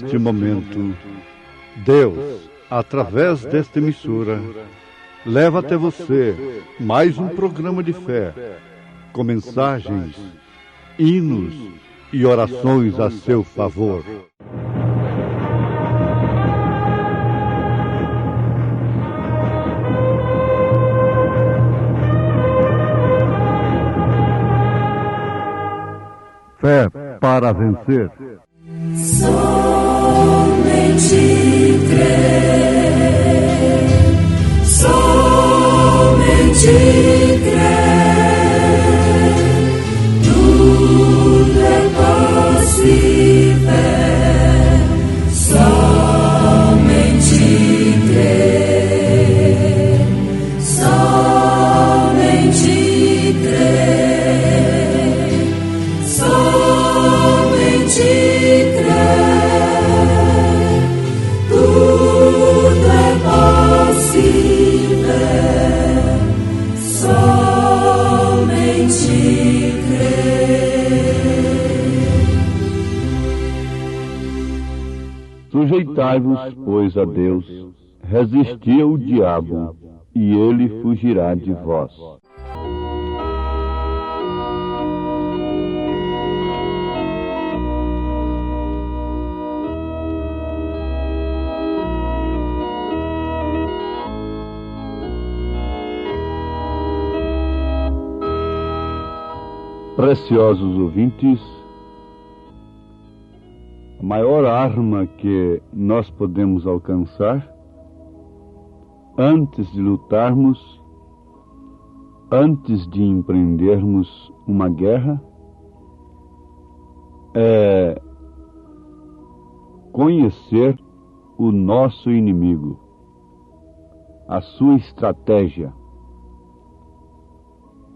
neste momento, Deus, através desta emissora, leva até você mais um programa de fé, com mensagens, hinos e orações a seu favor. Fé para vencer. Somente crer, somente crer, tudo é possível, somente crer, somente crer, somente crer, tudo é possível, somente crer. Sujeitai-vos, pois, a Deus, resisti ao diabo, e ele fugirá de vós. Preciosos ouvintes, a maior arma que nós podemos alcançar, antes de lutarmos, antes de empreendermos uma guerra, é conhecer o nosso inimigo, a sua estratégia,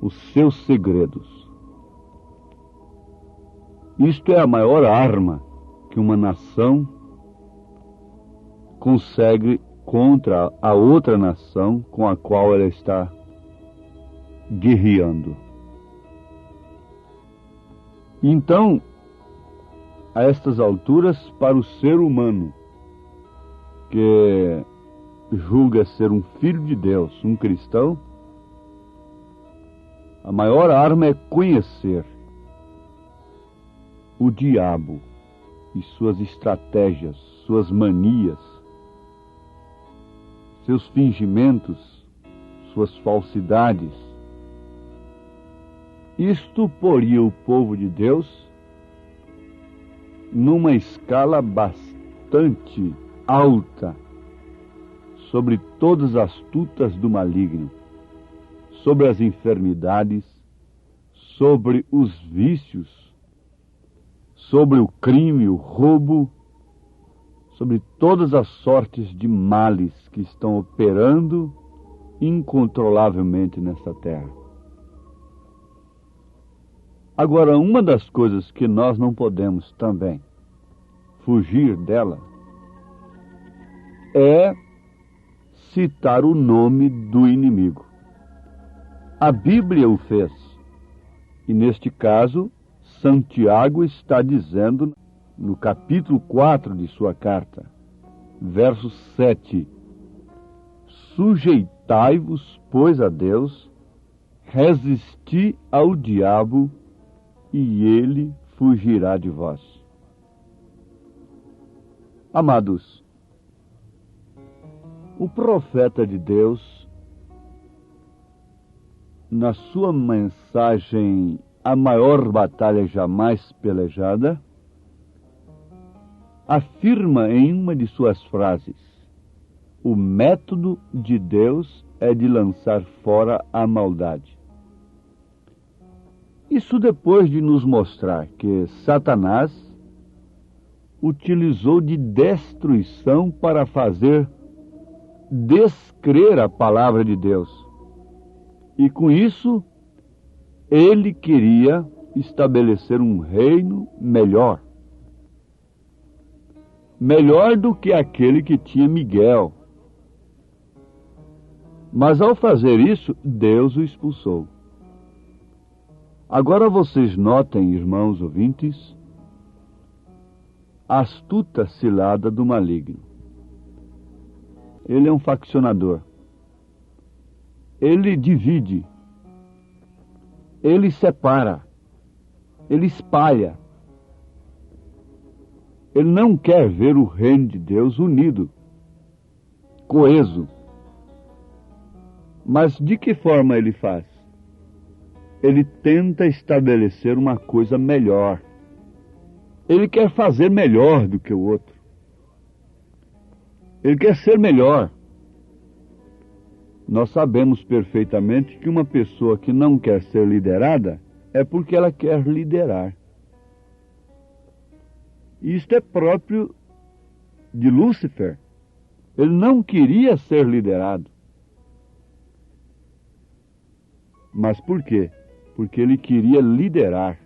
os seus segredos. Isto é a maior arma que uma nação consegue contra a outra nação com a qual ela está guerreando. Então, a estas alturas, para o ser humano que julga ser um filho de Deus, um cristão, a maior arma é conhecer o diabo e suas estratégias, suas manias, seus fingimentos, suas falsidades. Isto poria o povo de Deus numa escala bastante alta sobre todas as astutas do maligno, sobre as enfermidades, sobre os vícios, sobre o crime, o roubo, sobre todas as sortes de males que estão operando incontrolavelmente nesta terra. Agora, uma das coisas que nós não podemos também fugir dela é citar o nome do inimigo. A Bíblia o fez, e neste caso, Santiago está dizendo, no capítulo 4 de sua carta, verso 7, sujeitai-vos, pois, a Deus, resisti ao diabo, e ele fugirá de vós. Amados, o profeta de Deus, na sua mensagem A Maior Batalha Jamais Pelejada, afirma em uma de suas frases: o método de Deus é de lançar fora a maldade. Isso depois de nos mostrar que Satanás utilizou de destruição para fazer descrer a palavra de Deus. E com isso, ele queria estabelecer um reino melhor. Melhor do que aquele que tinha Miguel. Mas ao fazer isso, Deus o expulsou. Agora vocês notem, irmãos ouvintes, a astuta cilada do maligno. Ele é um faccionador. Ele divide. Ele separa. Ele espalha. Ele não quer ver o reino de Deus unido, coeso. Mas de que forma ele faz? Ele tenta estabelecer uma coisa melhor. Ele quer fazer melhor do que o outro. Ele quer ser melhor. Nós sabemos perfeitamente que uma pessoa que não quer ser liderada é porque ela quer liderar. E isto é próprio de Lúcifer. Ele não queria ser liderado. Mas por quê? Porque ele queria liderar.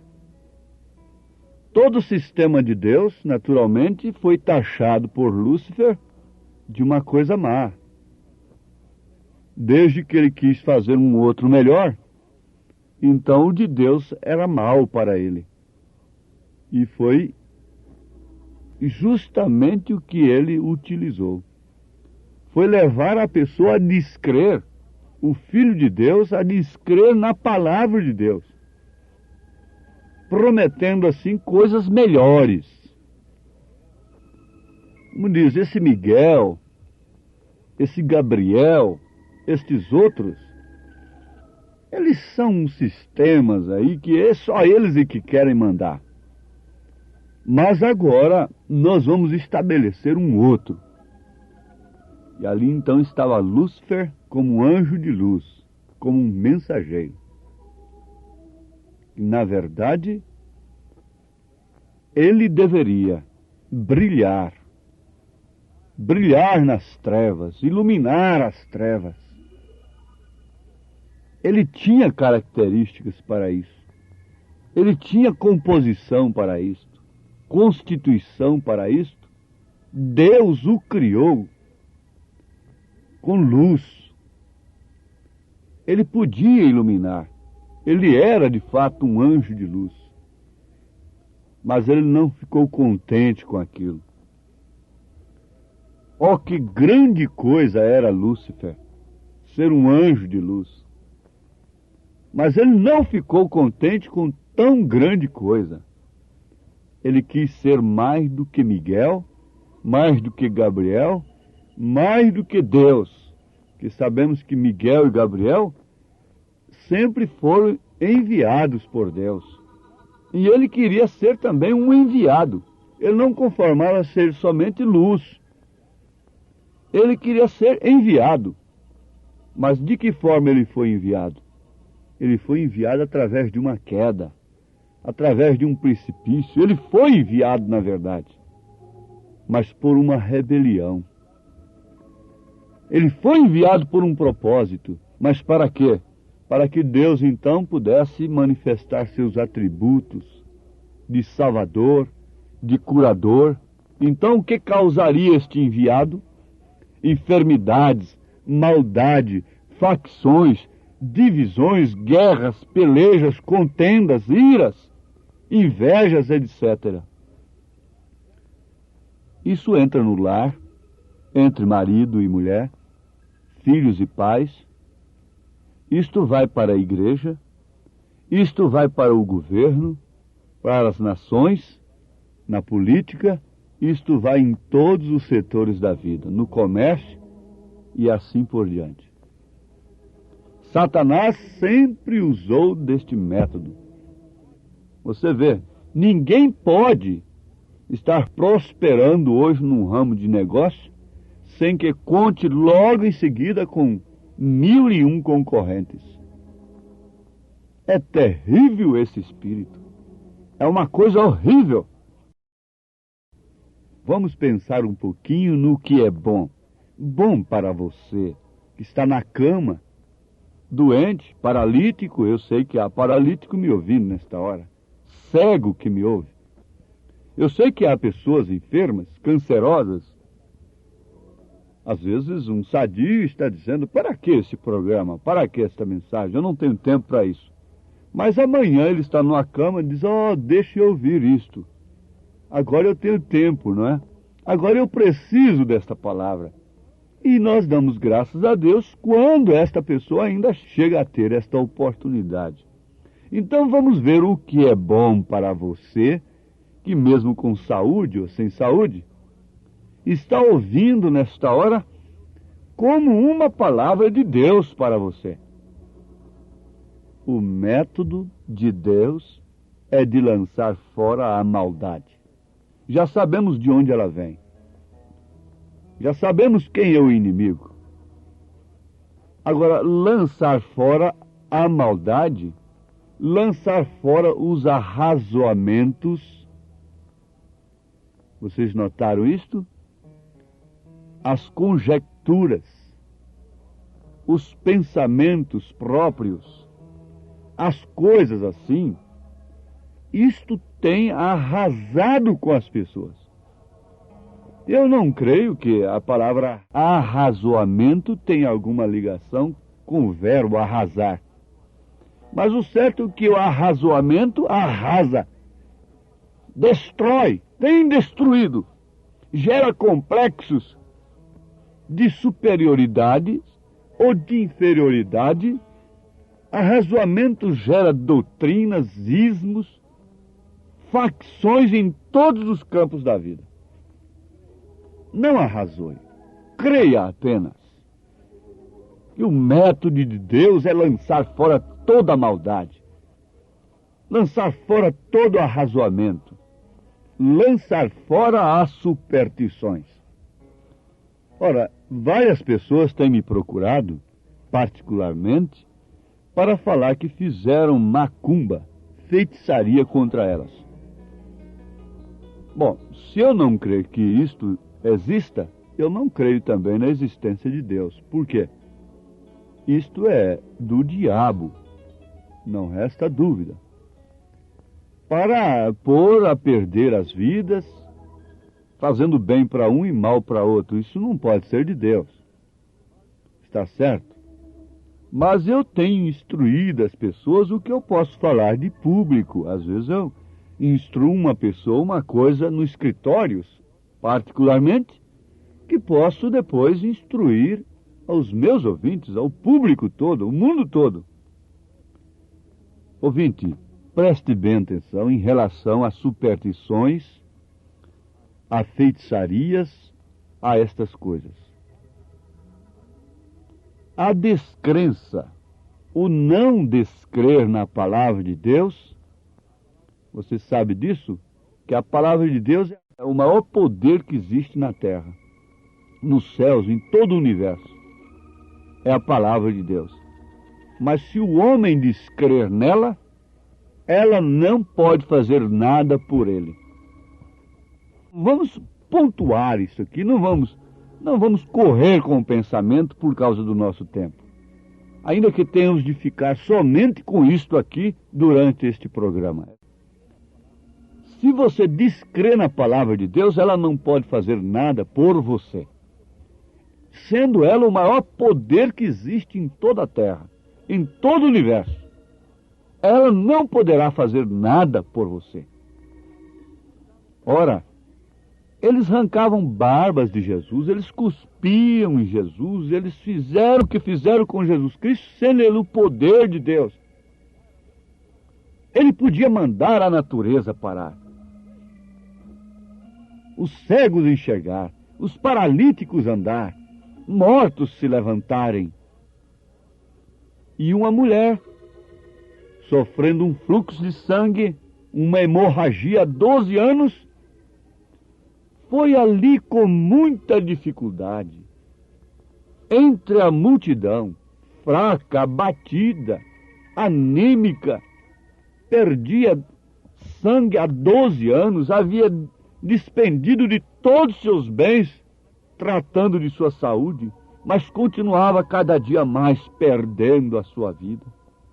Todo o sistema de Deus, naturalmente, foi taxado por Lúcifer de uma coisa má. Desde que ele quis fazer um outro melhor, então o de Deus era mau para ele. E foi justamente o que ele utilizou. Foi levar a pessoa a descrer, o Filho de Deus, a descrer na palavra de Deus, prometendo assim coisas melhores. Como diz, esse Miguel, esse Gabriel, estes outros, eles são sistemas aí que é só eles que querem mandar. Mas agora nós vamos estabelecer um outro. E ali então estava Lúcifer como um anjo de luz, como um mensageiro. E, na verdade, ele deveria brilhar nas trevas, iluminar as trevas. Ele tinha características para isso. Ele tinha composição para isto, constituição para isto. Deus o criou com luz. Ele podia iluminar. Ele era, de fato, um anjo de luz. Mas ele não ficou contente com aquilo. Oh, que grande coisa era Lúcifer, ser um anjo de luz. Mas ele não ficou contente com tão grande coisa. Ele quis ser mais do que Miguel, mais do que Gabriel, mais do que Deus. Que sabemos que Miguel e Gabriel sempre foram enviados por Deus. E ele queria ser também um enviado. Ele não conformava a ser somente luz. Ele queria ser enviado. Mas de que forma ele foi enviado? Ele foi enviado através de uma queda, através de um precipício. Ele foi enviado, na verdade, mas por uma rebelião. Ele foi enviado por um propósito, mas para quê? Para que Deus então pudesse manifestar seus atributos de Salvador, de curador. Então o que causaria este enviado? Enfermidades, maldade, facções, divisões, guerras, pelejas, contendas, iras, invejas, etc. Isso entra no lar, entre marido e mulher, filhos e pais. Isto vai para a igreja, isto vai para o governo, para as nações, na política, isto vai em todos os setores da vida, no comércio e assim por diante. Satanás sempre usou deste método. Você vê, ninguém pode estar prosperando hoje num ramo de negócio sem que conte logo em seguida com 1001 concorrentes. É terrível esse espírito. É uma coisa horrível. Vamos pensar um pouquinho no que é bom. Bom para você que está na cama, doente, paralítico. Eu sei que há paralítico me ouvindo nesta hora, cego que me ouve. Eu sei que há pessoas enfermas, cancerosas. Às vezes um sadio está dizendo: para que esse programa? Para que esta mensagem? Eu não tenho tempo para isso. Mas amanhã ele está numa cama e diz: oh, deixa eu ouvir isto. agora eu tenho tempo, não é? Agora eu preciso desta palavra. E nós damos graças a Deus quando esta pessoa ainda chega a ter esta oportunidade. Então vamos ver o que é bom para você, que mesmo com saúde ou sem saúde, está ouvindo nesta hora como uma palavra de Deus para você. O método de Deus é de lançar fora a maldade. Já sabemos de onde ela vem. Já sabemos quem é o inimigo. Agora, lançar fora a maldade, lançar fora os arrazoamentos. Vocês notaram isto? As conjecturas, os pensamentos próprios, as coisas assim. Isto tem arrasado com as pessoas. Eu não creio que a palavra arrazoamento tenha alguma ligação com o verbo arrasar. Mas o certo é que o arrazoamento arrasa, destrói, tem destruído, gera complexos de superioridade ou de inferioridade. Arrazoamento gera doutrinas, ismos, facções em todos os campos da vida. Não arrazoe, creia apenas que o método de Deus é lançar fora toda a maldade, lançar fora todo arrazoamento, lançar fora as superstições. Ora, várias pessoas têm me procurado, particularmente, para falar que fizeram macumba, feitiçaria contra elas. Bom, se eu não crer que isto exista, eu não creio também na existência de Deus. Por quê? Isto é do diabo, não resta dúvida. Para pôr a perder as vidas, fazendo bem para um e mal para outro, isso não pode ser de Deus. Está certo? Mas eu tenho instruído as pessoas o que eu posso falar de público. Às vezes eu instruo uma pessoa uma coisa no escritório, particularmente, que posso depois instruir aos meus ouvintes, ao público todo, o mundo todo. Ouvinte, preste bem atenção em relação às superstições, a feitiçarias, a estas coisas. A descrença, o não descrer na palavra de Deus, você sabe disso? Que a palavra de Deus é o maior poder que existe na terra, nos céus, em todo o universo. É a palavra de Deus. Mas se o homem descrer nela, ela não pode fazer nada por ele. Vamos pontuar isso aqui, não vamos correr com o pensamento por causa do nosso tempo. Ainda que tenhamos de ficar somente com isto aqui durante este programa. Se você descrer na palavra de Deus, ela não pode fazer nada por você. Sendo ela o maior poder que existe em toda a Terra, em todo o universo. Ela não poderá fazer nada por você. Ora, eles arrancavam barbas de Jesus, eles cuspiam em Jesus, eles fizeram o que fizeram com Jesus Cristo, sendo ele o poder de Deus. Ele podia mandar a natureza parar, os cegos enxergar, os paralíticos andar, mortos se levantarem. E uma mulher, sofrendo um fluxo de sangue, uma hemorragia há 12 anos, foi ali com muita dificuldade, entre a multidão, fraca, abatida, anêmica, perdia sangue há 12 anos, havia despendido de todos os seus bens, tratando de sua saúde, mas continuava cada dia mais perdendo a sua vida.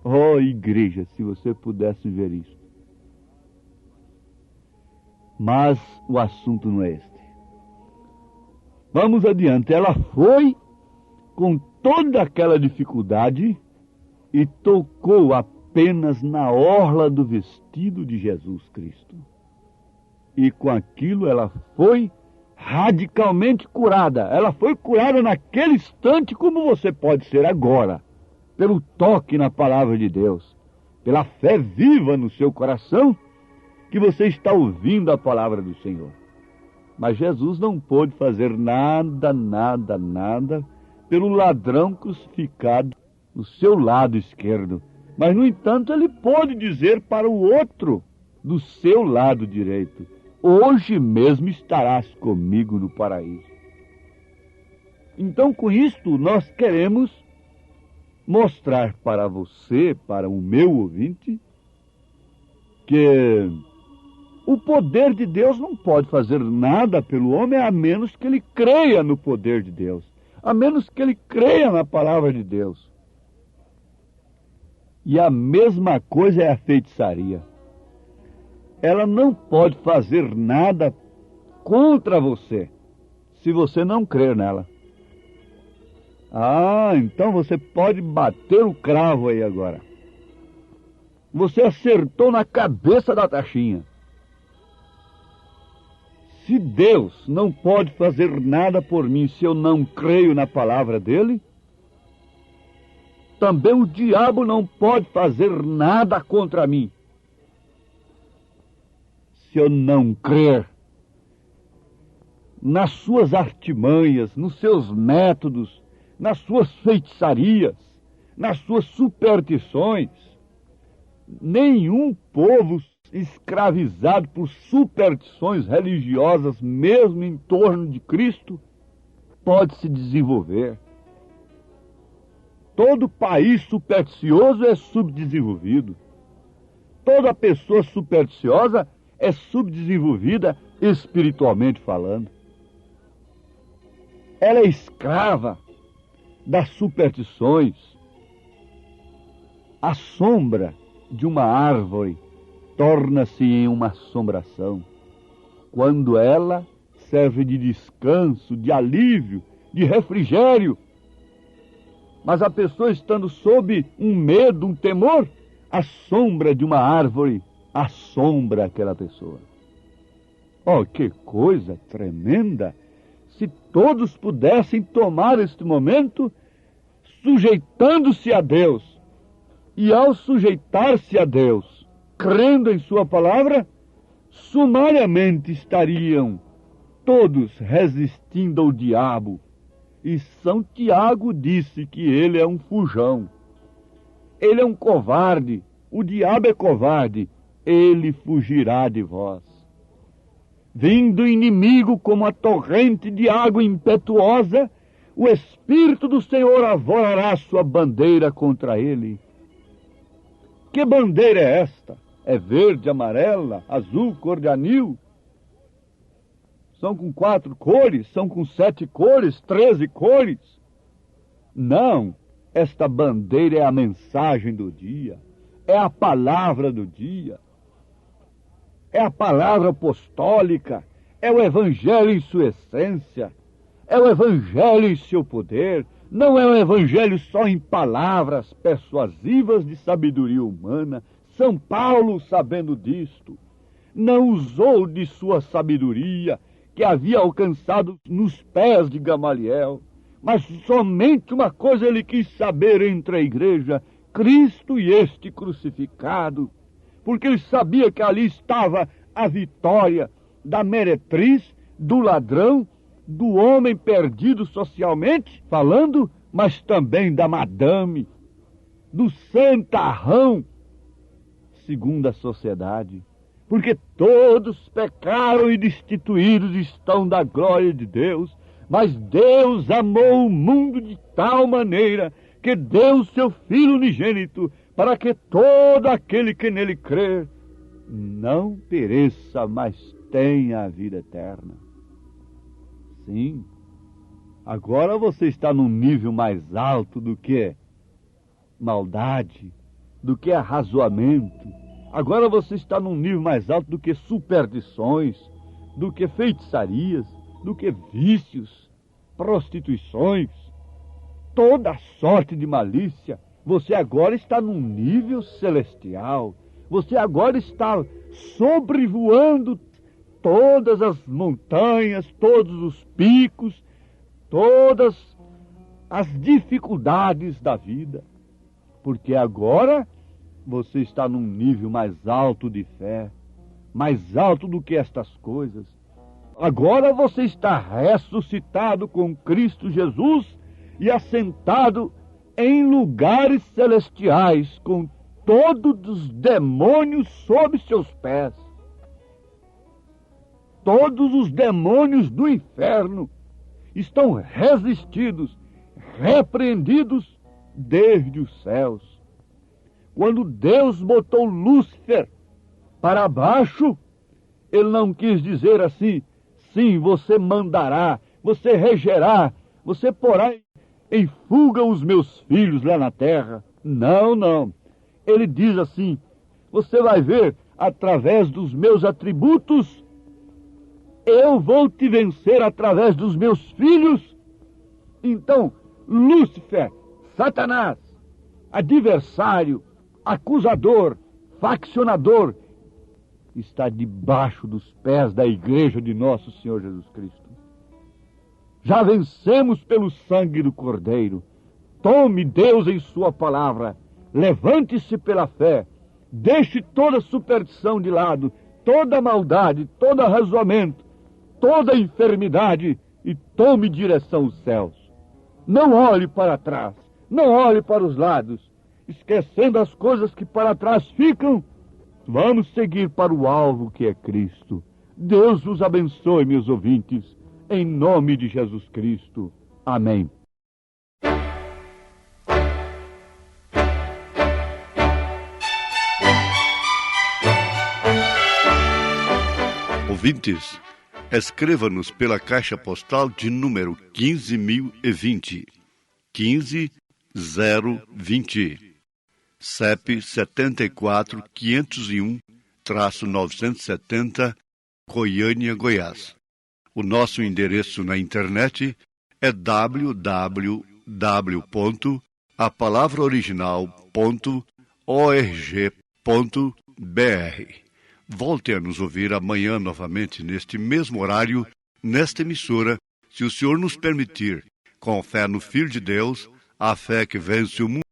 Oh, igreja, se você pudesse ver isso. Mas o assunto não é este. Vamos adiante. Ela foi com toda aquela dificuldade e tocou apenas na orla do vestido de Jesus Cristo. E com aquilo ela foi radicalmente curada. Ela foi curada naquele instante, como você pode ser agora, pelo toque na palavra de Deus, pela fé viva no seu coração, que você está ouvindo a palavra do Senhor. Mas Jesus não pôde fazer nada pelo ladrão crucificado no seu lado esquerdo. Mas, no entanto, ele pôde dizer para o outro do seu lado direito: hoje mesmo estarás comigo no paraíso. Então, com isto, nós queremos mostrar para você, para o meu ouvinte, que o poder de Deus não pode fazer nada pelo homem a menos que ele creia no poder de Deus, a menos que ele creia na palavra de Deus. E a mesma coisa é a feitiçaria. Ela não pode fazer nada contra você, se você não crer nela. Ah, então você pode bater o cravo aí agora. Você acertou na cabeça da taxinha. Se Deus não pode fazer nada por mim se eu não creio na palavra dele, também o diabo não pode fazer nada contra mim se eu não crer nas suas artimanhas, nos seus métodos, nas suas feitiçarias, nas suas superstições. Nenhum povo escravizado por superstições religiosas, mesmo em torno de Cristo, pode se desenvolver. Todo país supersticioso é subdesenvolvido. Toda pessoa supersticiosa é subdesenvolvida espiritualmente falando. Ela é escrava das superstições. A sombra de uma árvore torna-se em uma assombração quando ela serve de descanso, de alívio, de refrigério. Mas a pessoa estando sob um medo, um temor, a sombra de uma árvore assombra aquela pessoa. Oh, que coisa tremenda! Se todos pudessem tomar este momento sujeitando-se a Deus, e ao sujeitar-se a Deus, crendo em sua palavra, sumariamente estariam todos resistindo ao diabo. E São Tiago disse que ele é um fujão. Ele é um covarde. O diabo é covarde. Ele fugirá de vós. Vindo o inimigo como a torrente de água impetuosa, o Espírito do Senhor avorará sua bandeira contra ele. Que bandeira é esta? É verde, amarela, azul, cor de anil? São com 4 cores? São com 7 cores? 13 cores? Não, esta bandeira é a mensagem do dia, é a palavra do dia, é a palavra apostólica, é o Evangelho em sua essência, é o Evangelho em seu poder. Não é um evangelho só em palavras persuasivas de sabedoria humana. São Paulo, sabendo disto, não usou de sua sabedoria, que havia alcançado nos pés de Gamaliel, mas somente uma coisa ele quis saber entre a igreja: Cristo e este crucificado, porque ele sabia que ali estava a vitória da meretriz, do ladrão, do homem perdido socialmente falando, mas também da madame, do santarrão, segundo a sociedade, porque todos pecaram e destituídos estão da glória de Deus, mas Deus amou o mundo de tal maneira que deu o seu Filho unigênito, para que todo aquele que nele crer não pereça, mas tenha a vida eterna. Sim, agora você está num nível mais alto do que maldade, do que arrazoamento. Agora você está num nível mais alto do que superstições, do que feitiçarias, do que vícios, prostituições, toda sorte de malícia. Você agora está num nível celestial. Você agora está sobrevoando todas as montanhas, todos os picos, todas as dificuldades da vida. Porque agora você está num nível mais alto de fé, mais alto do que estas coisas. Agora você está ressuscitado com Cristo Jesus e assentado em lugares celestiais, com todos os demônios sob seus pés. Todos os demônios do inferno estão resistidos, repreendidos desde os céus. Quando Deus botou Lúcifer para baixo, ele não quis dizer assim: sim, você mandará, você regerá, você porá em fuga os meus filhos lá na terra. Não, não. Ele diz assim: você vai ver, através dos meus atributos, eu vou te vencer através dos meus filhos. Então, Lúcifer, Satanás, adversário, acusador, faccionador, está debaixo dos pés da igreja de nosso Senhor Jesus Cristo. Já vencemos pelo sangue do Cordeiro. Tome Deus em sua palavra, levante-se pela fé, deixe toda superstição de lado, toda maldade, todo arrazoamento, toda enfermidade e tome direção aos céus. Não olhe para trás, não olhe para os lados, esquecendo as coisas que para trás ficam. Vamos seguir para o alvo que é Cristo. Deus nos abençoe, meus ouvintes, em nome de Jesus Cristo. Amém. Ouvintes, escreva-nos pela caixa postal de número 15.020, 15020, CEP 74.501-970, Goiânia, Goiás. O nosso endereço na internet é www.apalavraoriginal.org.br. Volte a nos ouvir amanhã novamente neste mesmo horário, nesta emissora, se o Senhor nos permitir, com fé no Filho de Deus, a fé que vence o mundo.